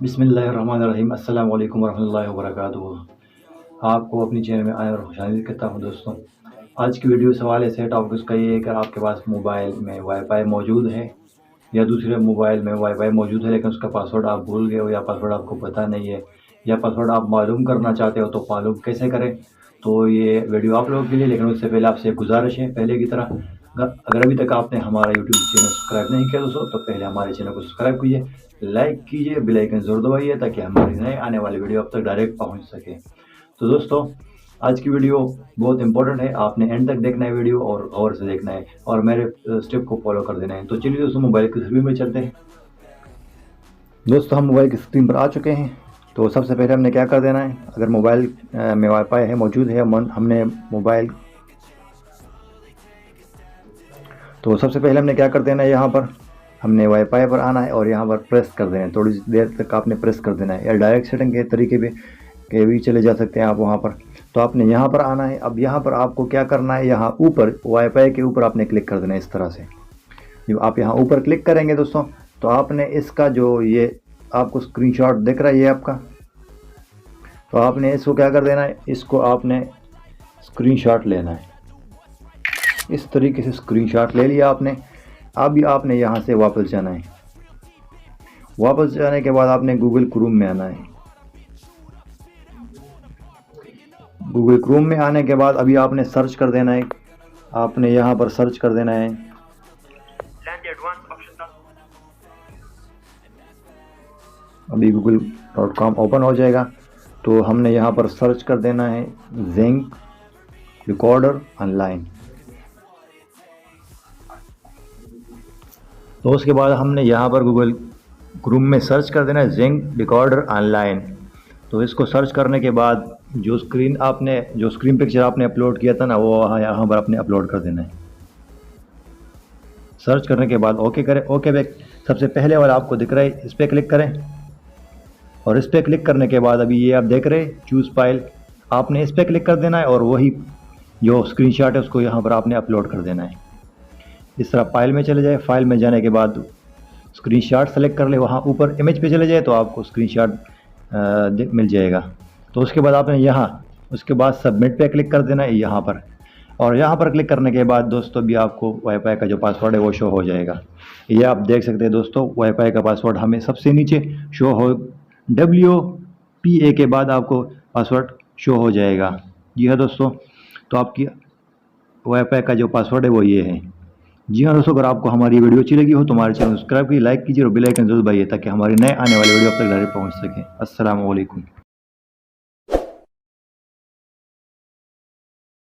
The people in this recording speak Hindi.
बिस्मिल्लाहिर्रहमानिर्रहीम अस्सलाम वालेकुम वरहमतुल्लाहि वबरकातुहू। आपको अपनी चैनल में आए और खुशामदीद कहता हूँ दोस्तों। आज की वीडियो सवाल ऐसे है, टॉपिक उसका ये है कि आपके पास मोबाइल में वाईफाई मौजूद है या दूसरे मोबाइल में वाईफाई मौजूद है लेकिन उसका पासवर्ड आप भूल गए हो या पासवर्ड आपको पता नहीं है या पासवर्ड आप मालूम करना चाहते हो, तो मालूम कैसे करें। तो ये वीडियो आप लोगों के लिए, लेकिन उससे पहले आपसे एक गुजारिश है, पहले की तरह अगर अभी तक आपने हमारा यूट्यूब चैनल सब्सक्राइब नहीं किया दोस्तों, तो पहले हमारे चैनल को सब्सक्राइब कीजिए, लाइक कीजिए, बेल आइकन जरूर दबाइए ताकि हमारी नए आने वाली वीडियो आप तक डायरेक्ट पहुंच सके। तो दोस्तों, आज की वीडियो बहुत इंपॉर्टेंट है, आपने एंड तक देखना है वीडियो और गौर से देखना है और मेरे स्टेप को फॉलो कर देना है। तो चलिए दोस्तों, मोबाइल की स्क्रीन में चलते हैं। दोस्तों, हम मोबाइल की स्क्रीन पर आ चुके हैं। तो सबसे पहले हमने क्या कर देना है, अगर मोबाइल में वाईफाई है मौजूद है, हमने मोबाइल, तो सबसे पहले हमने क्या कर देना है, यहाँ पर हमने वाईफाई पर आना है और यहाँ पर प्रेस कर देना है। थोड़ी देर तक आपने प्रेस कर देना है या डायरेक्ट सेटिंग के तरीके के भी चले जा सकते हैं आप वहाँ पर। तो आपने यहाँ पर आना है। अब यहाँ पर आपको क्या करना है, यहाँ ऊपर वाईफाई के ऊपर आपने क्लिक कर देना है इस तरह से। जो आप यहाँ ऊपर क्लिक करेंगे दोस्तों, तो आपने इसका जो ये आपको स्क्रीनशॉट दिख रहा है ये आपका, तो आपने इसको क्या कर देना है, इसको आपने स्क्रीनशॉट लेना है। इस तरीके से स्क्रीनशॉट ले लिया आपने। अभी आपने यहाँ से वापस जाना है। वापस जाने के बाद आपने गूगल क्रोम में आना है। गूगल क्रोम में आने के बाद अभी आपने सर्च कर देना है, आपने यहाँ पर सर्च कर देना है अभी google.com ओपन हो जाएगा। तो हमने यहाँ पर सर्च कर देना है जिंक रिकॉर्डर ऑनलाइन। तो उसके बाद हमने यहाँ पर गूगल क्रोम में सर्च कर देना है जिंक रिकॉर्डर ऑनलाइन। तो इसको सर्च करने के बाद जो स्क्रीन पिक्चर आपने अपलोड किया था ना, वो यहाँ पर आपने अपलोड कर देना है। सर्च करने के बाद ओके करें। ओके बैक सबसे पहले वाला आपको दिख रहा है, इस पर क्लिक करें और इस पर क्लिक करने के बाद अभी ये आप देख रहे हैं चूज़ फाइल, आपने इस पर क्लिक कर देना है और वही जो स्क्रीनशॉट है उसको यहाँ पर आपने अपलोड कर देना है। इस तरह फाइल में चले जाए। फाइल में जाने के बाद स्क्रीनशॉट सेलेक्ट कर ले, वहाँ ऊपर इमेज पे चले जाए तो आपको स्क्रीनशॉट मिल जाएगा। तो उसके बाद आपने यहाँ उसके बाद सबमिट पे क्लिक कर देना है यहाँ पर, और यहाँ पर क्लिक करने के बाद दोस्तों भी आपको वाईफाई का जो पासवर्ड है वो शो हो जाएगा। ये आप देख सकते हैं दोस्तों, वाईफाई का पासवर्ड हमें सबसे नीचे शो हो, WPA के बाद आपको पासवर्ड शो हो जाएगा। जी हाँ दोस्तों, तो आपकी वाईफाई का जो पासवर्ड है वो ये है। जी हाँ दोस्तों, अगर आपको हमारी वीडियो अच्छी लगी हो तो हमारे चैनल सब्सक्राइब कीजिए, लाइक कीजिए और बेल आइकन जरूर दबाइए ताकि हमारे नए आने वाले वीडियो अब तक डायरेक्ट पहुँच सके। अस्सलाम वालेकुम।